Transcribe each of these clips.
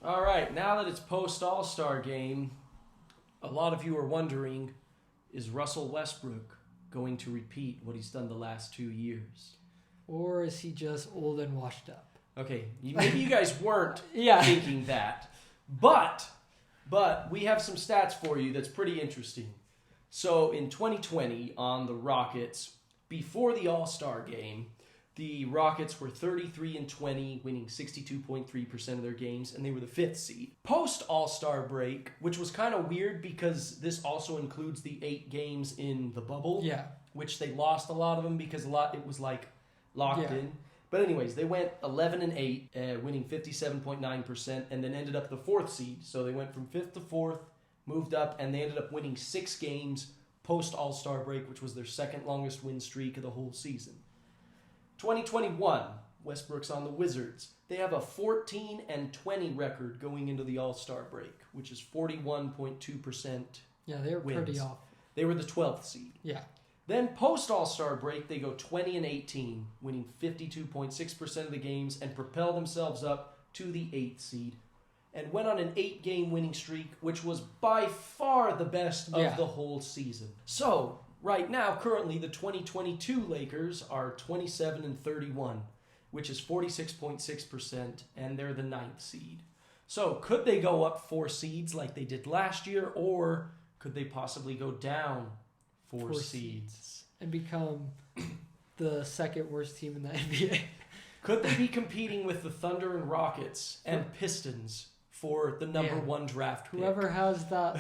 All right, now that it's post All-Star game, a lot of you are wondering, is Russell Westbrook going to repeat what he's done the last 2 years? Or is he just old and washed up? Okay, maybe you guys weren't Yeah. thinking that, but we have some stats for you that's pretty interesting. So in 2020 on the Rockets, before the All-Star game, the Rockets were 33-20, winning 62.3% of their games, and they were the 5th seed. Post All-Star break, which was kind of weird because this also includes the 8 games in the bubble, Yeah. which they lost a lot of them because it was like locked Yeah. in. But anyways, they went 11-8, winning 57.9%, and then ended up the 4th seed. So they went from 5th to 4th, moved up, and they ended up winning 6 games post All-Star break, which was their second longest win streak of the whole season. 2021, Westbrook's on the Wizards. They have a 14-20 record going into the All-Star break, which is 41.2%. Yeah, they were pretty off. They were the 12th seed. Yeah. Then post All-Star break, they go 20-18, winning 52.6% of the games and propel themselves up to the 8th seed and went on an 8-game winning streak, which was by far the best of the whole season. So, right now, currently, the 2022 Lakers are 27-31, which is 46.6%, and they're the 9th seed. So, could they go up 4 seeds like they did last year, or could they possibly go down 4 seeds and become the second worst team in the NBA? Could they be competing with the Thunder and Rockets and Pistons for the number 1 draft pick? Whoever has that,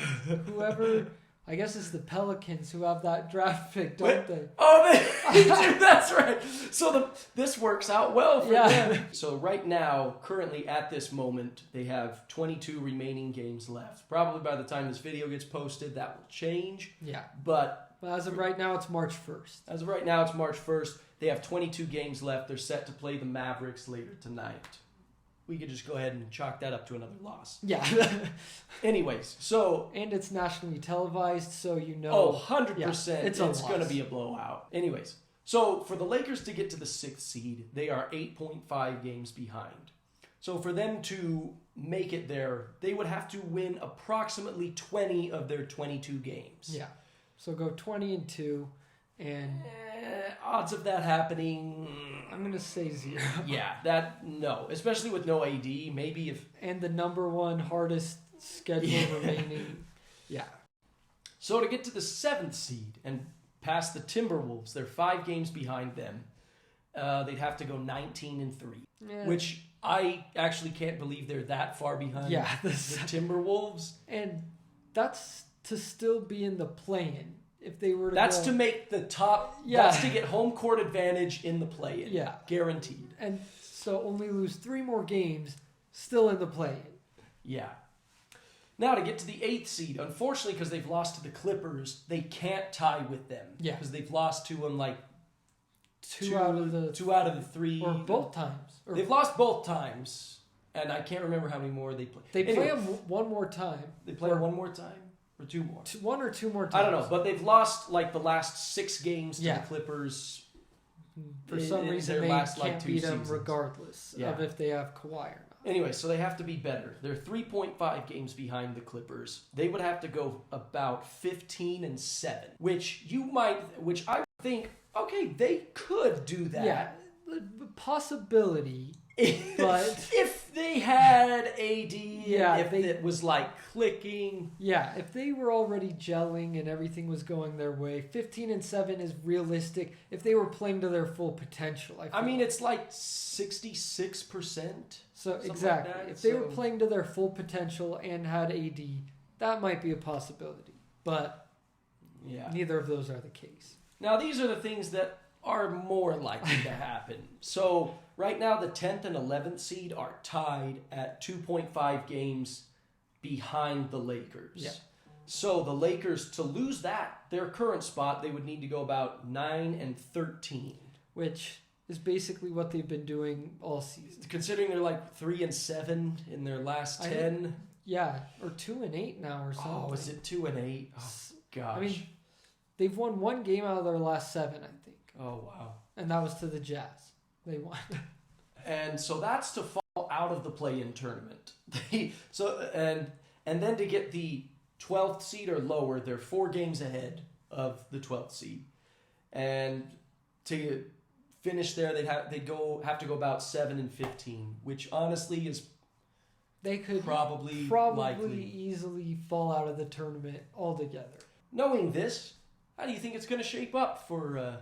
I guess it's the Pelicans who have that draft pick, don't they? Oh, they do, that's right. So this works out well for them. So right now, currently at this moment, they have 22 remaining games left. Probably by the time this video gets posted, that will change. Yeah. But as of right now, it's March 1st. As of right now, it's March 1st. They have 22 games left. They're set to play the Mavericks later tonight. We could just go ahead and chalk that up to another loss. Yeah. Anyways, so... And it's nationally televised, so you know... Oh, 100%. Yeah, it's going to be a blowout. Anyways, so for the Lakers to get to the 6th seed, they are 8.5 games behind. So for them to make it there, they would have to win approximately 20 of their 22 games. Yeah. So go 20-2, and... odds of that happening... I'm going to say 0. Yeah, no. Especially with no AD, maybe if... And the number 1 hardest schedule remaining. Yeah. So to get to the 7th seed and past the Timberwolves, they're 5 games behind them. They'd have to go 19-3, which I actually can't believe they're that far behind the Timberwolves. And that's to still be in the play-in. If they were to to make the top. That's to get home court advantage in the play-in. Yeah. Guaranteed. And so only lose 3 more games, still in the play-in. Yeah. Now to get to the 8th seed, unfortunately, because they've lost to the Clippers, they can't tie with them. Yeah. Because they've lost to them like two out of the 3. Or both times. They've lost both times, and I can't remember how many more they play. They play them one more time. They play them one more time? Or 2 more? 1 or 2 more times. I don't know, but they've lost like the last 6 games to the Clippers. For some reason, they can't beat them regardless of if they have Kawhi or not. Anyway, so they have to be better. They're 3.5 games behind the Clippers. They would have to go about 15-7, which I think, okay, they could do that. Yeah, the possibility. But if they had AD, if it was like clicking. Yeah, if they were already gelling and everything was going their way, 15-7 is realistic if they were playing to their full potential. I mean, it's like 66%. So exactly. Like that. If they were playing to their full potential and had AD, that might be a possibility. But neither of those are the case. Now, these are the things that are more likely to happen. So right now, the 10th and 11th seed are tied at 2.5 games behind the Lakers. Yeah. So the Lakers, to lose their current spot, they would need to go about 9-13. Which is basically what they've been doing all season. Considering they're like 3-7 in their last 10. Or 2-8 now or something. Oh, is it 2-8? Oh, gosh. I mean, they've won 1 game out of their last 7, I think. Oh, wow. And that was to the Jazz. They won. And so that's to out of the play-in tournament. And then to get the 12th seed or lower, they're 4 games ahead of the 12th seed, and to finish there, they'd have to go about 7-15, which honestly is They could probably likely. easily fall out of the tournament altogether. Knowing this, how do you think it's going to shape up for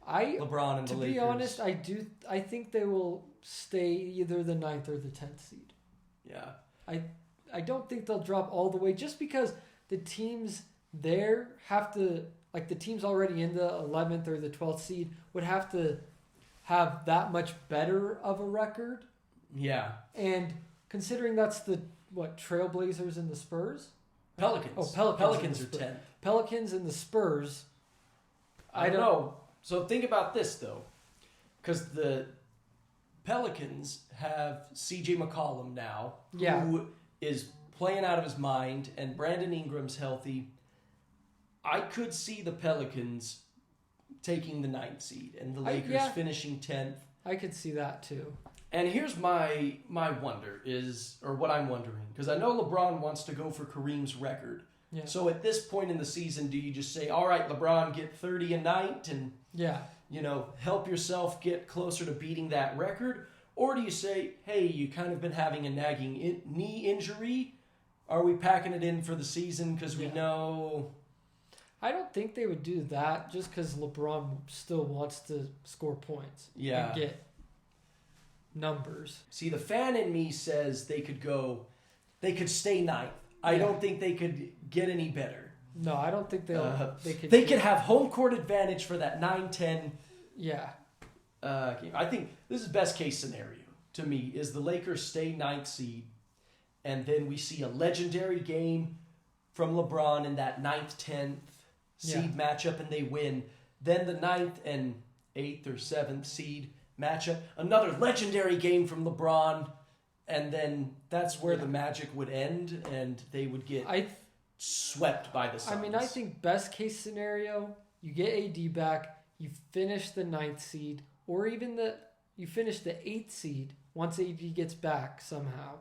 LeBron and the Lakers? To be honest, I think they will stay either the 9th or the 10th seed. Yeah. I don't think they'll drop all the way, just because the teams there have to, like the teams already in the 11th or the 12th seed would have to have that much better of a record. Yeah. And considering that's the Trailblazers and the Spurs? Pelicans. Oh, Pelicans are 10th. Pelicans and the Spurs. I don't know. So think about this, though. Because the Pelicans have C.J. McCollum now, who is playing out of his mind, and Brandon Ingram's healthy. I could see the Pelicans taking the 9th seed and the Lakers finishing 10th. I could see that, too. And here's my wonder or what I'm wondering, because I know LeBron wants to go for Kareem's record. Yeah. So at this point in the season, do you just say, all right, LeBron, get 30 a night and help yourself get closer to beating that record? Or do you say, hey, you kind of been having a nagging knee injury. Are we packing it in for the season because we know? I don't think they would do that just because LeBron still wants to score points and get numbers. See, the fan in me says they could stay 9th. I don't think they could get any better. No, I don't think they could have home court advantage for that 9-10. Yeah. I think this is best case scenario to me is the Lakers stay 9th seed, and then we see a legendary game from LeBron in that 9th, 10th seed matchup, and they win. Then the 9th and 8th or 7th seed matchup, another legendary game from LeBron, and then that's where the magic would end, and they would get swept by the Suns. I mean, I think best case scenario, you get AD back, you finish the 9th seed, or even you finish the 8th seed once AD gets back somehow,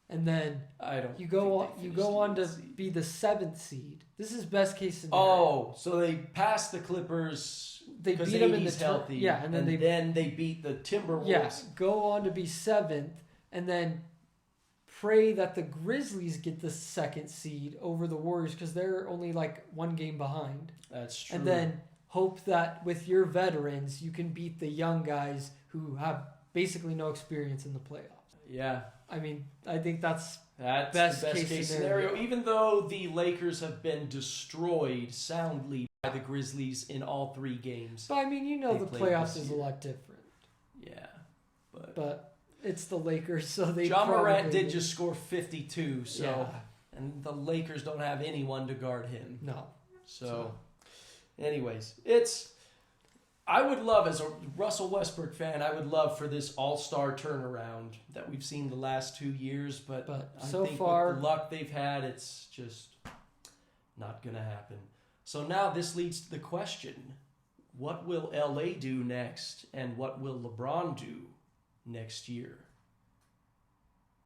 and then you go on to be the 7th seed. This is best case scenario. Oh, so they pass the Clippers. They beat them in the healthy. and then they beat the Timberwolves. Yes, go on to be 7th, and then pray that the Grizzlies get the 2nd seed over the Warriors because they're only like 1 game behind. That's true. And then hope that with your veterans, you can beat the young guys who have basically no experience in the playoffs. Yeah. I mean, I think that's best case scenario. Even though the Lakers have been destroyed soundly by the Grizzlies in all 3 games. But I mean, the playoffs is a lot different. Yeah. But it's the Lakers, so they Ja Morant did just score 52, so yeah. And the Lakers don't have anyone to guard him. No. So anyways, I would love, as a Russell Westbrook fan, I would love for this all-star turnaround that we've seen the last 2 years, but I so think far, with the luck they've had, it's just not going to happen. So now this leads to the question, what will LA do next, and what will LeBron do next year?